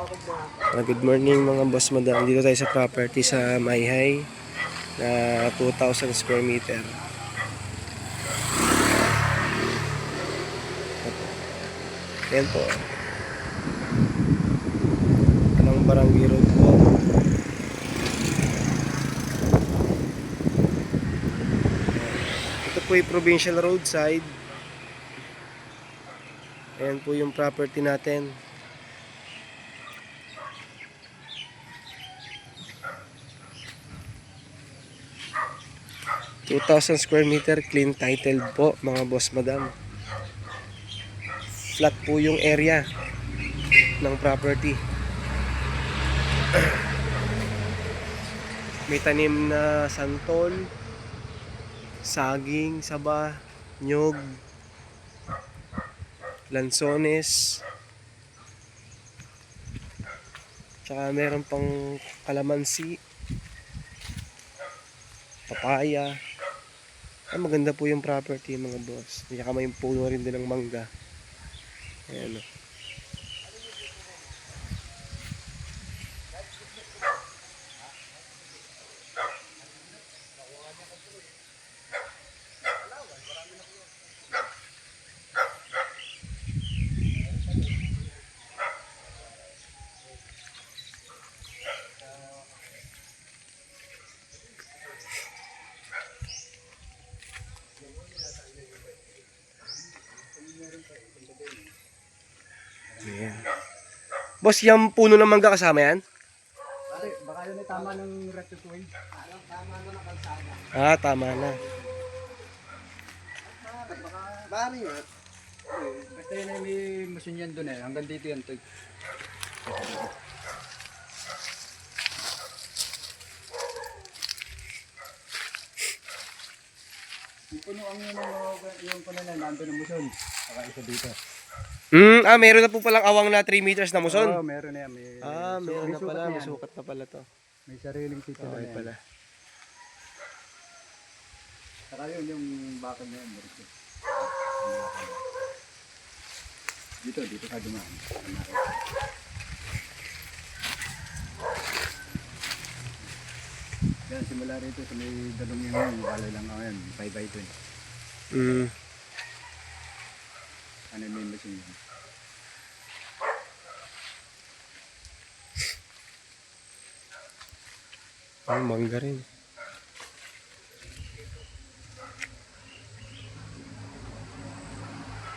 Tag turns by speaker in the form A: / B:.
A: Good morning mga boss madam. Dito tayo sa property sa Mayhay na 2,000 square meter. Yan po. Anong barangay road po. Ito po yung provincial roadside. Ayan po yung property natin. (2,000 square meter, clean title po mga boss madam. Flat po yung area ng property. May tanim na santol, saging, saba, nyog, lansones, tsaka meron pang kalamansi, papaya. Maganda po yung property mga boss. Tsaka may puno rin din ng mangga. Ayan o. Ayan. Boss, yung puno ng mangga kasama yan?
B: Baka yun ay tama ng retutuin. Tama na ng kalsada.
A: Ah, tama na.
B: Bari yun. Basta yun ay may machine yan dun eh. Hanggang dito yan. Yung puno ang yung puno na nandun ng muson. Saka isa dito.
A: Meron na po palang awang na 3 meters na muson.
B: Oo, meron na yan.
A: Meron na pala. May
B: yan.
A: sukat na pala to.
B: May sariling tito na
A: Okay
B: yan.
A: pala.
B: Saka yun yung bakal na yan. Dito ka dumaan. Yan, simula rito sa may dalong yun. Wala lang ako yan. 5x20. Ano may machine yan?
A: Mangga rin.